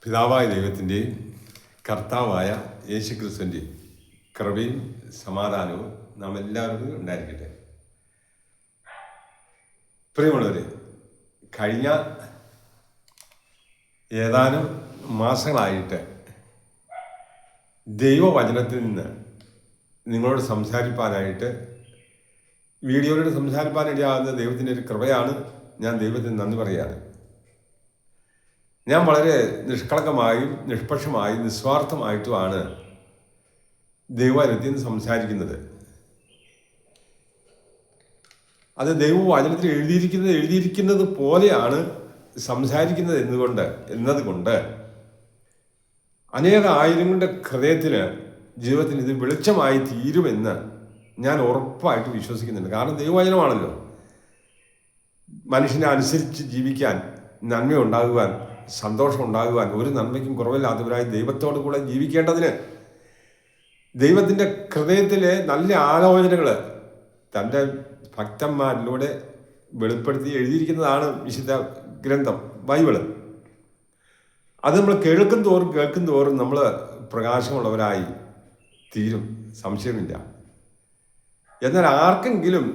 പിതാവായ ദൈവത്തിൻ്റെയും കർത്താവായ യേശുക്രിസ്തുവിൻ്റെയും കൃപയും സമാധാനവും നാം എല്ലാവർക്കും ഉണ്ടായിരിക്കട്ടെ. പ്രിയമുള്ളവരെ, കഴിഞ്ഞ ഏതാനും മാസങ്ങളായിട്ട് ദൈവവചനത്തിൽ നിന്ന് നിങ്ങളോട് സംസാരിപ്പാനായിട്ട് വീഡിയോയിലൂടെ സംസാരിപ്പാനിടയാകുന്ന ദൈവത്തിൻ്റെ ഒരു കൃപയാണ്. ഞാൻ ദൈവത്തിന് നന്ദി പറയുകയാണ്. ഞാൻ വളരെ നിഷ്കളങ്കമായും നിഷ്പക്ഷമായും നിസ്വാർത്ഥമായിട്ടുമാണ് ദൈവവചനത്തിൽ നിന്ന് സംസാരിക്കുന്നത്. അത് ദൈവവചനത്തിൽ എഴുതിയിരിക്കുന്നത് പോലെയാണ് സംസാരിക്കുന്നത് എന്നതുകൊണ്ട് അനേക ആയിരങ്ങളുടെ ഹൃദയത്തിന് ജീവിതത്തിന് ഇത് വെളിച്ചമായി തീരുമെന്ന് ഞാൻ ഉറപ്പായിട്ട് വിശ്വസിക്കുന്നുണ്ട്. കാരണം ദൈവവചനമാണല്ലോ. മനുഷ്യനെ അനുസരിച്ച് ജീവിക്കാൻ, നന്മയുണ്ടാകുവാൻ, സന്തോഷം ഉണ്ടാകുവാൻ, ഒരു നന്മയ്ക്കും കുറവില്ലാത്തവരായി ദൈവത്തോടു കൂടെ ജീവിക്കേണ്ടതിന് ദൈവത്തിൻ്റെ ഹൃദയത്തിലെ നല്ല ആലോചനകൾ തൻ്റെ ഭക്തന്മാരിലൂടെ വെളിപ്പെടുത്തി എഴുതിയിരിക്കുന്നതാണ് വിശുദ്ധ ഗ്രന്ഥം ബൈബിള്. അത് നമ്മൾ കേൾക്കും തോറും നമ്മൾ പ്രകാശമുള്ളവരായി തീരും, സംശയമില്ല. എന്നാൽ ആർക്കെങ്കിലും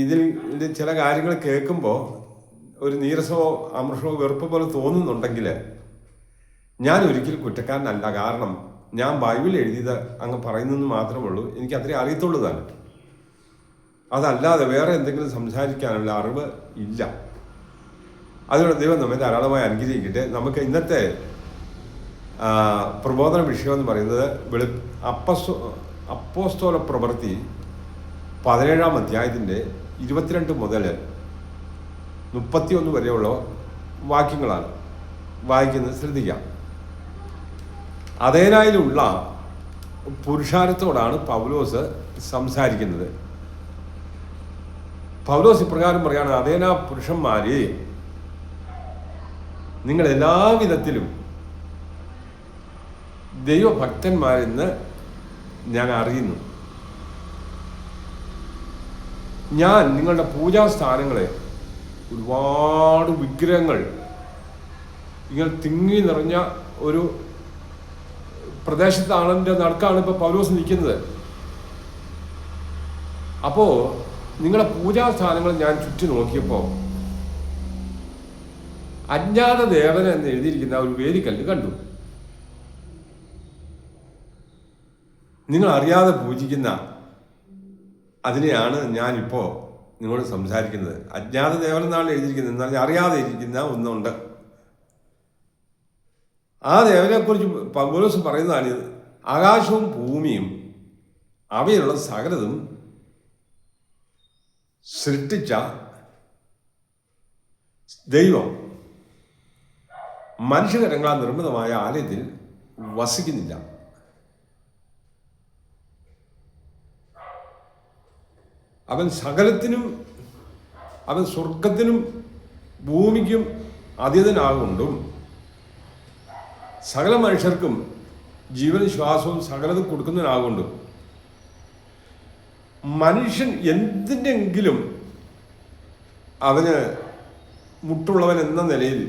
ഇതിൽ ചില കാര്യങ്ങൾ കേൾക്കുമ്പോൾ ഒരു നീരസമോ അമൃഷമോ വെറുപ്പ് പോലെ തോന്നുന്നുണ്ടെങ്കിൽ ഞാൻ ഒരിക്കലും കുറ്റക്കാരനല്ല. കാരണം ഞാൻ ബൈബിൾ എഴുതിയത് അങ്ങ് പറയുന്നെന്ന് മാത്രമേ ഉള്ളൂ. എനിക്ക് അത്രയും അറിയത്തുള്ളൂ തന്നെ. അതല്ലാതെ വേറെ എന്തെങ്കിലും സംസാരിക്കാനുള്ള അറിവ് ഇല്ല. അതുകൊണ്ട് ദൈവം നമ്മെ ധാരാളമായി അനുഗ്രഹിക്കട്ടെ. നമുക്ക് ഇന്നത്തെ പ്രബോധന വിഷയം എന്ന് പറയുന്നത് അപ്പോസ്തല പ്രവൃത്തി 17-ാം അധ്യായത്തിൻ്റെ 22 മുതൽ 31 വരെയുള്ള വാക്യങ്ങളാണ് വായിക്കുന്നത്. ശ്രദ്ധിക്കാം. അഥേനയിലുള്ള പുരുഷാരത്തോടാണ് പൗലോസ് സംസാരിക്കുന്നത്. പൗലോസ് ഇപ്രകാരം പറയാണ്: അഥേന പുരുഷന്മാരെ, നിങ്ങൾ എല്ലാവിധത്തിലും ദൈവഭക്തന്മാരെന്ന് ഞാൻ അറിയുന്നു. ഞാൻ നിങ്ങളുടെ പൂജാസ്ഥാനങ്ങളെ, ഒരുപാട് വിഗ്രഹങ്ങൾ ഇങ്ങനെ തിങ്ങി നിറഞ്ഞ ഒരു പ്രദേശത്താണ്, നടുക്കാണ് ഇപ്പോൾ പൗലോസ് നിൽക്കുന്നത്. അപ്പോൾ നിങ്ങളുടെ പൂജാസ്ഥാനങ്ങൾ ഞാൻ ചുറ്റി നോക്കിയപ്പോൾ അജ്ഞാത ദേവന എന്ന് എഴുതിയിരിക്കുന്ന ഒരു വേദിക്കല്ല് കണ്ടു. നിങ്ങൾ അറിയാതെ പൂജിക്കുന്ന അതിനെയാണ് ഞാനിപ്പോൾ നിങ്ങളോട് സംസാരിക്കുന്നത്. അജ്ഞാത ദേവൻ എന്നാണ് എഴുതിയിരിക്കുന്നത്. എന്നാൽ അറിയാതെ ഇരിക്കുന്ന ഒന്നുണ്ട്. ആ ദേവനെക്കുറിച്ച് പൗലോസ് പറയുന്നതാണ്: ആകാശവും ഭൂമിയും അവയിലുള്ള സകലതും സൃഷ്ടിച്ച ദൈവം മനുഷ്യകരങ്ങളാൽ നിർമ്മിതമായ ആലയത്തിൽ വസിക്കുന്നില്ല. അവൻ സകലത്തിനും, അവൻ സ്വർഗത്തിനും ഭൂമിക്കും അതീതനാകൊണ്ടും സകല മനുഷ്യർക്കും ജീവനും ശ്വാസവും സകലതും കൊടുക്കുന്നതിനാകൊണ്ടും മനുഷ്യൻ എന്തിനെങ്കിലും അവന് മുട്ടുള്ളവൻ എന്ന നിലയിൽ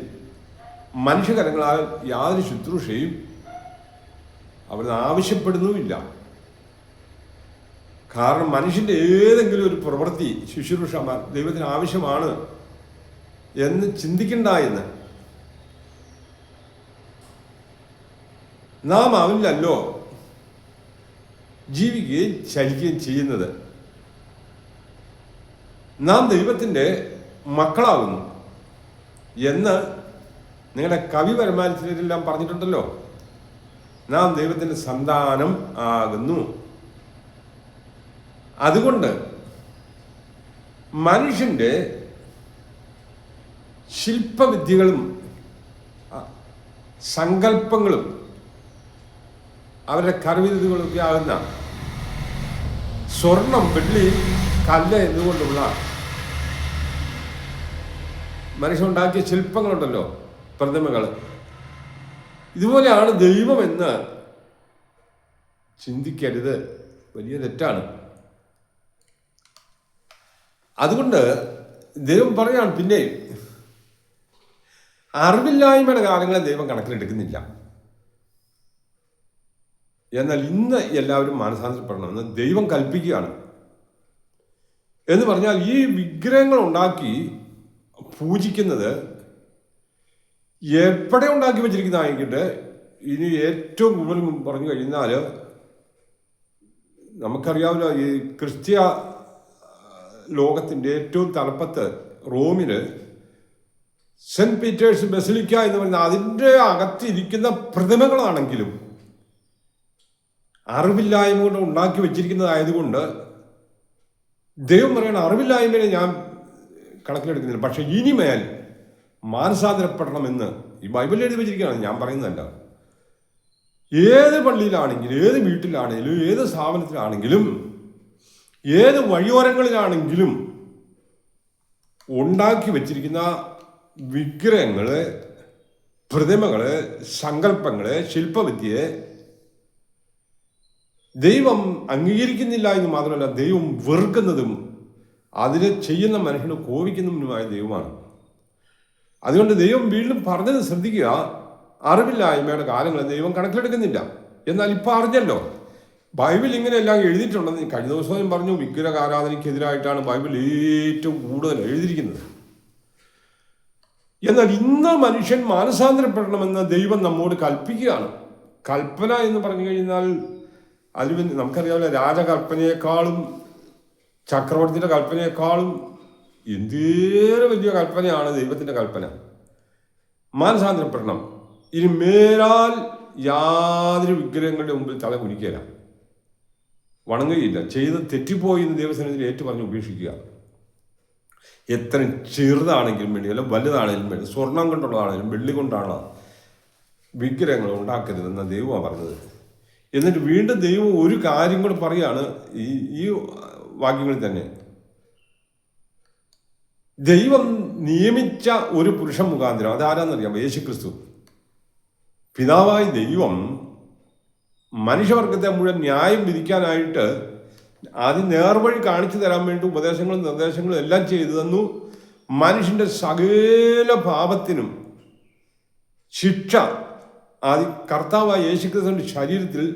മനുഷ്യകരങ്ങളാൽ യാതൊരു ശുശ്രൂഷയും അവന് ആവശ്യപ്പെടുന്നുമില്ല. കാരണം മനുഷ്യൻ്റെ ഏതെങ്കിലും ഒരു പ്രവൃത്തി, ശുശ്രൂഷ ദൈവത്തിന് ആവശ്യമാണ് എന്ന് ചിന്തിക്കണ്ട എന്ന്. നാം അവനിലല്ലോ ജീവിക്കുകയും ചലിക്കുകയും ചെയ്യുന്നത്. നാം ദൈവത്തിൻ്റെ മക്കളാകുന്നു എന്ന് നിങ്ങളുടെ കവിപരമാരെല്ലാം പറഞ്ഞിട്ടുണ്ടല്ലോ. നാം ദൈവത്തിൻ്റെ സന്താനം ആകുന്നു. അതുകൊണ്ട് മനുഷ്യൻ്റെ ശില്പവിദ്യകളും സങ്കല്പങ്ങളും അവരുടെ കരവിരുതുകളൊക്കെ ആകുന്ന സ്വർണം, വെള്ളി, കല്ല് എന്നുകൊണ്ടുള്ള മനുഷ്യനുണ്ടാക്കിയ ശില്പങ്ങളുണ്ടല്ലോ, പ്രതിമകൾ, ഇതുപോലെയാണ് ദൈവമെന്ന് ചിന്തിക്കരുത്. വലിയ തെറ്റാണ്. അതുകൊണ്ട് ദൈവം പറയാണ്, പിന്നെ അറിവില്ലായ്മയുടെ കാലങ്ങളെ ദൈവം കണക്കിലെടുക്കുന്നില്ല. എന്നാൽ ഇന്ന് എല്ലാവരും മാനസാന്തരപ്പെടണമെന്ന് ദൈവം കൽപ്പിക്കുകയാണ്. എന്ന് പറഞ്ഞാൽ ഈ വിഗ്രഹങ്ങൾ ഉണ്ടാക്കി പൂജിക്കുന്നത് എവിടെ ഉണ്ടാക്കി വെച്ചിരിക്കുന്നതായിക്കട്ടെ, ഇനി ഏറ്റവും കൂടുതൽ പറഞ്ഞു കഴിഞ്ഞാൽ നമുക്കറിയാവില്ല, ഈ ക്രിസ്ത്യ ലോകത്തിൻ്റെ ഏറ്റവും തലപ്പത്ത് റോമിൽ സെൻറ്റ് പീറ്റേഴ്സ് ബസിലിക്ക എന്ന് പറയുന്ന അതിൻ്റെ അകത്തിരിക്കുന്ന പ്രതിമകളാണെങ്കിലും അറിവില്ലായ്മ കൊണ്ട് ഉണ്ടാക്കി വെച്ചിരിക്കുന്നതായതുകൊണ്ട് ദൈവം പറയണ അറിവില്ലായ്മയെ ഞാൻ കണക്കിലെടുക്കുന്നില്ല. പക്ഷെ ഇനിമേൽ മാനസാന്തരപ്പെടണമെന്ന് ഈ ബൈബിളിൽ എഴുതി വെച്ചിരിക്കുകയാണ്, ഞാൻ പറയുന്നതല്ല. ഏത് പള്ളിയിലാണെങ്കിലും, ഏത് വീട്ടിലാണെങ്കിലും, ഏത് സ്ഥാപനത്തിലാണെങ്കിലും, ഏത് വഴിയോരങ്ങളിലാണെങ്കിലും ഉണ്ടാക്കി വെച്ചിരിക്കുന്ന വിഗ്രഹങ്ങള്, പ്രതിമകള്, സങ്കല്പങ്ങള്, ശില്പവിദ്യയെ ദൈവം അംഗീകരിക്കുന്നില്ല എന്ന് മാത്രമല്ല, ദൈവം വെറുക്കുന്നതും അതിനെ ചെയ്യുന്ന മനുഷ്യന് കോപിക്കുന്നതുമായ ദൈവമാണ്. അതുകൊണ്ട് ദൈവം വീണ്ടും പറഞ്ഞത് ശ്രദ്ധിക്കുക, അറിവില്ലായ്മയുടെ കാലങ്ങളെ ദൈവം കണക്കിലെടുക്കുന്നില്ല. എന്നാൽ ഇപ്പം അറിഞ്ഞല്ലോ, ബൈബിൾ ഇങ്ങനെയെല്ലാം എഴുതിയിട്ടുണ്ടെന്ന് കഴിഞ്ഞ ദിവസവും പറഞ്ഞു. വിഗ്രഹാരാധനയ്ക്കെതിരായിട്ടാണ് ബൈബിൾ ഏറ്റവും കൂടുതൽ എഴുതിയിരിക്കുന്നത്. എന്നാൽ ഇന്ന് മനുഷ്യൻ മാനസാന്തരപ്പെടണമെന്ന് ദൈവം നമ്മോട് കൽപ്പിക്കുകയാണ്. കൽപ്പന എന്ന് പറഞ്ഞു കഴിഞ്ഞാൽ അതിൽ നമുക്കറിയാമല്ലോ, രാജകൽപ്പനയെക്കാളും ചക്രവർത്തിയുടെ കൽപ്പനയെക്കാളും എന്തേറെ വലിയ കൽപ്പനയാണ് ദൈവത്തിൻ്റെ കൽപ്പന. മാനസാന്തരപ്പെടണം. ഇനി മേലാൽ യാതൊരു വിഗ്രഹങ്ങളുടെ മുമ്പിൽ തല കുനിക്കുകയില്ല, വണങ്ങുകയില്ല. ചെയ്ത് തെറ്റിപ്പോയി എന്ന് ദൈവസന്നിധിയിൽ ഏറ്റു പറഞ്ഞ് ഉപേക്ഷിക്കുക. എത്ര ചെറുതാണെങ്കിലും വേണ്ടി, അല്ല വലുതാണെങ്കിലും വേണ്ടി, സ്വർണം കൊണ്ടുള്ളതാണെങ്കിലും വെള്ളി കൊണ്ടാണ് വിഗ്രഹങ്ങൾ ഉണ്ടാക്കരുതെന്ന ദൈവമാണ് പറഞ്ഞത്. എന്നിട്ട് വീണ്ടും ദൈവം ഒരു കാര്യം കൂടെ പറയാണ് ഈ വാക്യങ്ങളിൽ തന്നെ. ദൈവം നിയമിച്ച ഒരു പുരുഷൻ മുഖാന്തരം, അതാരാന്നറിയാം? യേശുക്രിസ്തു. പിതാവായ ദൈവം മനുഷ്യവർഗത്തെ മുഴുവൻ ന്യായം വിധിക്കാനായിട്ട് ആദ്യം നേർവഴി കാണിച്ചു തരാൻ വേണ്ടി ഉപദേശങ്ങളും നിർദ്ദേശങ്ങളും എല്ലാം ചെയ്തു തന്നു. മനുഷ്യന്റെ സകല പാപത്തിനും ശിക്ഷ ആദ്യം കർത്താവായ യേശുക്രിസ്തുവിന്റെ ശരീരത്തിൽ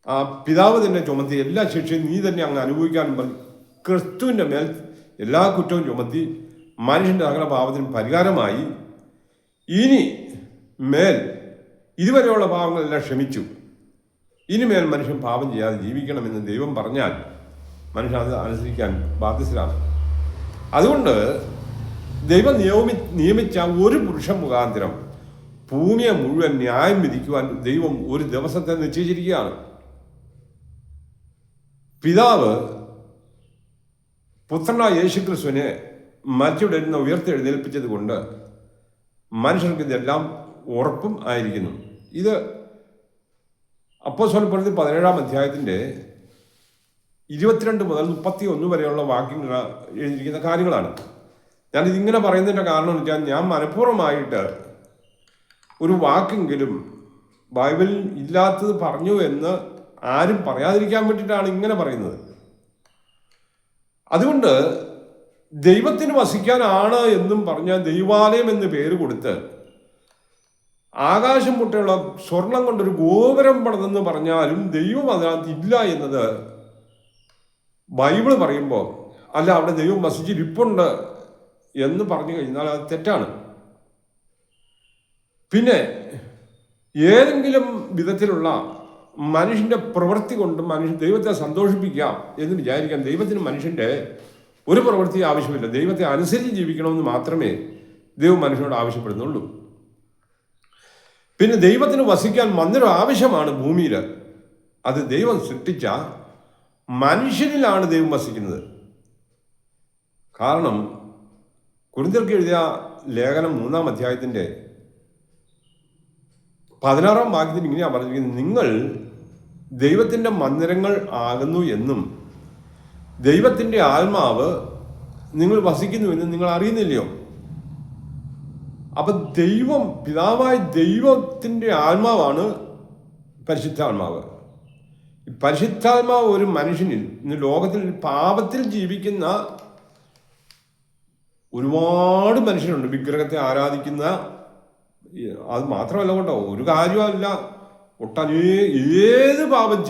ആ പിതാവ് തന്നെ ചുമത്തി എല്ലാ ശിക്ഷയും നീ തന്നെ അങ്ങ് അനുഭവിക്കാനും പറഞ്ഞു ക്രിസ്തുവിൻ്റെ മേൽ എല്ലാ കുറ്റവും ചുമത്തി മനുഷ്യൻ്റെ സകല പാപത്തിനും പരിഹാരമായി. ഇനി മേൽ ഇതുവരെയുള്ള പാപങ്ങളെല്ലാം ക്ഷമിച്ചു. ഇനിമേൽ മനുഷ്യൻ പാപം ചെയ്യാതെ ജീവിക്കണമെന്ന് ദൈവം പറഞ്ഞാൽ മനുഷ്യൻ അത് അനുസരിക്കാൻ ബാധ്യസ്ഥരാണ്. അതുകൊണ്ട് ദൈവം നിയമിച്ച ഒരു പുരുഷൻ മുഖാന്തരം ഭൂമിയെ മുഴുവൻ ന്യായം വിധിക്കുവാൻ ദൈവം ഒരു ദിവസത്തെ നിശ്ചയിച്ചിരിക്കുകയാണ്. പിതാവ് പുത്രനായ യേശുക്രിസ്തുവിനെ മരിച്ചവരിൽ നിന്ന് ഉയർത്തെഴുന്നേൽപ്പിച്ചത് കൊണ്ട് മനുഷ്യർക്ക് ഇതെല്ലാം ഉറപ്പും ആയിരിക്കുന്നു. ഇത് അപ്പോസ്തലപ്രവൃത്തി 17-ാം അധ്യായത്തിൻ്റെ 22 മുതൽ 31 വരെയുള്ള വാക്യങ്ങൾ എഴുതിയിരിക്കുന്ന കാര്യങ്ങളാണ്. ഞാനിതിങ്ങനെ പറയുന്നതിൻ്റെ കാരണം എന്ന് വെച്ചാൽ, ഞാൻ മനഃപൂർവ്വമായിട്ട് ഒരു വാക്കെങ്കിലും ബൈബിളിൽ ഇല്ലാത്തത് പറഞ്ഞു എന്ന് ആരും പറയാതിരിക്കാൻ വേണ്ടിയിട്ടാണ് ഇങ്ങനെ പറയുന്നത്. അതുകൊണ്ട് ദൈവത്തിന് വസിക്കാനാണ് എന്നും പറഞ്ഞ ദൈവാലയം എന്ന് പേര് കൊടുത്ത് ആകാശം മുട്ടയുള്ള സ്വർണം കൊണ്ടൊരു ഗോപുരം പണിതെന്ന് പറഞ്ഞാലും ദൈവം അതിനകത്ത് ഇല്ല എന്നത് ബൈബിള് പറയുമ്പോൾ, അല്ല അവിടെ ദൈവം വസിച്ചിരിപ്പുണ്ട് എന്ന് പറഞ്ഞു കഴിഞ്ഞാൽ അത് തെറ്റാണ്. പിന്നെ ഏതെങ്കിലും വിധത്തിലുള്ള മനുഷ്യൻ്റെ പ്രവൃത്തി കൊണ്ട് ദൈവത്തെ സന്തോഷിപ്പിക്കാം എന്ന് വിചാരിക്കാം. ദൈവത്തിന് മനുഷ്യൻ്റെ ഒരു പ്രവൃത്തി ആവശ്യമില്ല. ദൈവത്തെ അനുസരിച്ച് ജീവിക്കണമെന്ന് മാത്രമേ ദൈവം മനുഷ്യനോട് ആവശ്യപ്പെടുന്നുള്ളൂ. പിന്നെ ദൈവത്തിന് വസിക്കാൻ മന്ദിരം ആവശ്യമാണ് ഭൂമിയിൽ. അത് ദൈവം സൃഷ്ടിച്ച മനുഷ്യനിലാണ് ദൈവം വസിക്കുന്നത്. കാരണം കൊരിന്ത്യർക്ക് എഴുതിയ ലേഖനം 3-ാം അധ്യായത്തിൻ്റെ 16-ാം വാക്യത്തിൽ ഇങ്ങനെയാണ് പറഞ്ഞിരിക്കുന്നത്, നിങ്ങൾ ദൈവത്തിൻ്റെ മന്ദിരങ്ങൾ ആകുന്നു എന്നും ദൈവത്തിൻ്റെ ആത്മാവ് നിങ്ങൾ വസിക്കുന്നുവെന്നും നിങ്ങൾ അറിയുന്നില്ലയോ? അപ്പം ദൈവം, പിതാവായ ദൈവത്തിൻ്റെ ആത്മാവാണ് പരിശുദ്ധാത്മാവ്. പരിശുദ്ധാത്മാവ് ഒരു മനുഷ്യനിൽ, ഇന്ന് ലോകത്തിൽ പാപത്തിൽ ജീവിക്കുന്ന ഒരുപാട് മനുഷ്യരുണ്ട് വിഗ്രഹത്തെ ആരാധിക്കുന്ന. അത് മാത്രമല്ല കേട്ടോ, ഒരു കാര്യമല്ല, ഏത് പാപം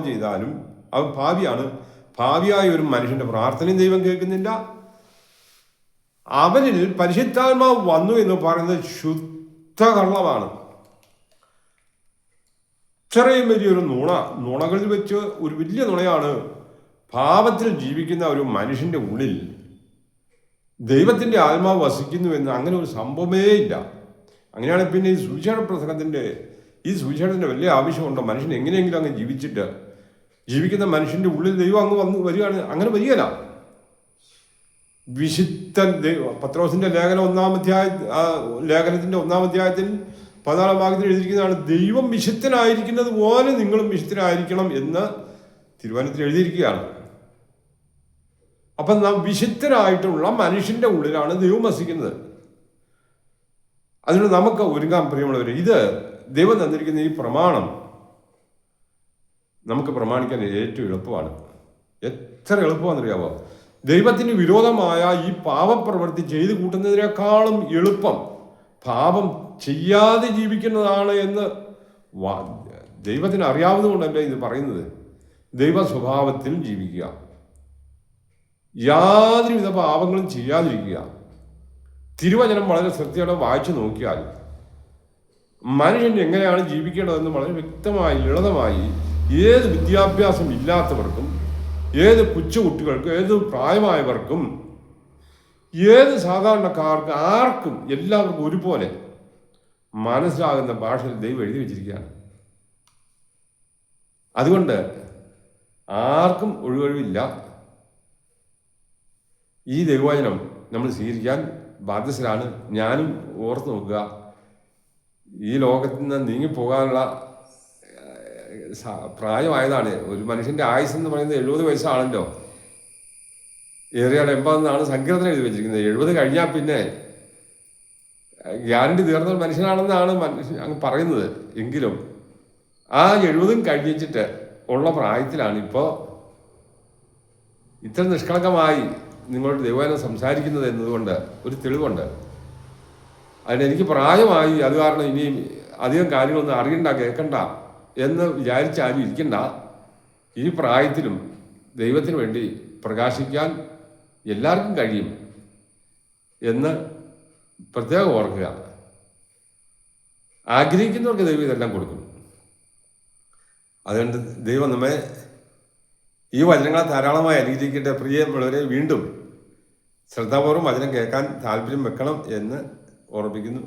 ചെയ്താലും അവൻ പാപിയാണ്. പാപിയായ ഒരു മനുഷ്യന്റെ പ്രാർത്ഥനയും ദൈവം കേൾക്കുന്നില്ല. അവനിൽ പരിശുദ്ധാത്മാവ് വന്നു എന്ന് പറയുന്നത് ശുദ്ധ കള്ളമാണ്. ഇത്രയും വലിയൊരു നുണകളിൽ വെച്ച് ഒരു വലിയ നുണയാണ്. പാപത്തിൽ ജീവിക്കുന്ന ഒരു മനുഷ്യന്റെ ഉള്ളിൽ ദൈവത്തിന്റെ ആത്മാവ് വസിക്കുന്നു എന്ന് അങ്ങനെ ഒരു സംഭവമേ ഇല്ല. അങ്ങനെയാണ് പിന്നെ ഈ സുവിശേഷത്തിന്റെ വലിയ ആവശ്യമുണ്ടോ? മനുഷ്യൻ എങ്ങനെയെങ്കിലും അങ്ങ് ജീവിക്കുന്ന മനുഷ്യന്റെ ഉള്ളിൽ ദൈവം അങ്ങ് വരികയാണ്. അങ്ങനെ വരികയില്ല. പത്രോസിന്റെ ലേഖനത്തിന്റെ 1-ാം അധ്യായത്തിൽ 14-ാം ഭാഗത്തിൽ എഴുതിയിരിക്കുന്നതാണ്, ദൈവം വിശുദ്ധനായിരിക്കുന്നത് പോലെ നിങ്ങളും വിശുദ്ധനായിരിക്കണം എന്ന് തിരുവചനത്തിൽ എഴുതിയിരിക്കുകയാണ്. അപ്പം നാം വിശുദ്ധരായിട്ടുള്ള മനുഷ്യന്റെ ഉള്ളിലാണ് ദൈവം വസിക്കുന്നത്. അതിന് നമുക്ക് ഒരുങ്ങാൻ പ്രിയമുള്ളവരെ, ഇത് ദൈവം തന്നിരിക്കുന്ന ഈ പ്രമാണം നമുക്ക് പ്രമാണിക്കാൻ ഏറ്റവും എളുപ്പമാണ്. എത്ര എളുപ്പമാണെന്നറിയാമോ? ദൈവത്തിന് വിരോധമായ ഈ പാപപ്രവൃത്തി ചെയ്തു കൂട്ടുന്നതിനേക്കാളും എളുപ്പം പാപം ചെയ്യാതെ ജീവിക്കുന്നതാണ് എന്ന് ദൈവത്തിന് അറിയാവുന്നതുകൊണ്ടല്ലേ ഇത് പറയുന്നത്. ദൈവ സ്വഭാവത്തിൽ ജീവിക്കുക, യാതൊരുവിധ പാപങ്ങളും ചെയ്യാതിരിക്കുക. തിരുവചനം വളരെ ശ്രദ്ധയോടെ വായിച്ചു നോക്കിയാൽ മനുഷ്യൻ എങ്ങനെയാണ് ജീവിക്കേണ്ടതെന്ന് വളരെ വ്യക്തമായി ലളിതമായി ഏത് വിദ്യാഭ്യാസം ഇല്ലാത്തവർക്കും, ഏത് കൊച്ചുകുട്ടികൾക്കും, ഏത് പ്രായമായവർക്കും, ഏത് സാധാരണക്കാർക്ക്, ആർക്കും എല്ലാവർക്കും ഒരുപോലെ മനസ്സിലാകുന്ന ഭാഷയിൽ ദൈവം എഴുതി വെച്ചിരിക്കുകയാണ്. അതുകൊണ്ട് ആർക്കും ഒഴിവൊഴിവില്ല. ഈ ദൈവവചനം നമ്മൾ സ്വീകരിക്കാൻ ബാധ്യസ്ഥരാണ്. ഞാനും ഓർത്ത് നോക്കുക, ഈ ലോകത്തിൽ നിന്ന് നീങ്ങിപ്പോകാനുള്ള പ്രായമായതാണ്. ഒരു മനുഷ്യന്റെ ആയുസ് എന്ന് പറയുന്നത് 70 വയസ്സാണല്ലോ. ഏറിയാൽ 80 എന്നാണ് സങ്കീർത്തനം എഴുതി വെച്ചിരിക്കുന്നത്. 70 കഴിഞ്ഞാൽ പിന്നെ ഗ്യാരണ്ടി തീർന്ന മനുഷ്യനാണെന്നാണ് അങ്ങ് പറയുന്നത്. എങ്കിലും ആ 70 കഴിഞ്ഞിട്ട് ഉള്ള പ്രായത്തിലാണ് ഇപ്പോൾ ഇത്ര നിഷ്കളങ്കമായി നിങ്ങളോട് ദൈവവചനം സംസാരിക്കുന്നത് എന്നതുകൊണ്ട് ഒരു തെളിവുണ്ട്. അതിനെനിക്ക് പ്രായമായി, അത് കാരണം ഇനി അധികം കാര്യങ്ങളൊന്നും അറിയണ്ട, കേൾക്കണ്ട എന്ന് വിചാരിച്ചാലും ഇരിക്കണ്ട. ഈ പ്രായത്തിലും ദൈവത്തിന് വേണ്ടി പ്രകാശിക്കാൻ എല്ലാവർക്കും കഴിയും എന്ന് പ്രത്യേകം ഓർക്കുക. ആഗ്രഹിക്കുന്നവർക്ക് ദൈവം ഇതെല്ലാം കൊടുക്കും. അതുകൊണ്ട് ദൈവം നമ്മെ ഈ വചനങ്ങളെ ധാരാളമായി അനുഗ്രഹിക്കട്ടെ. പ്രിയമുള്ളവരെ, വീണ്ടും ശ്രദ്ധാപൂർവ്വം വചനം കേൾക്കാൻ താല്പര്യം വെക്കണം എന്ന് ഓർമ്മിപ്പിക്കുന്നു.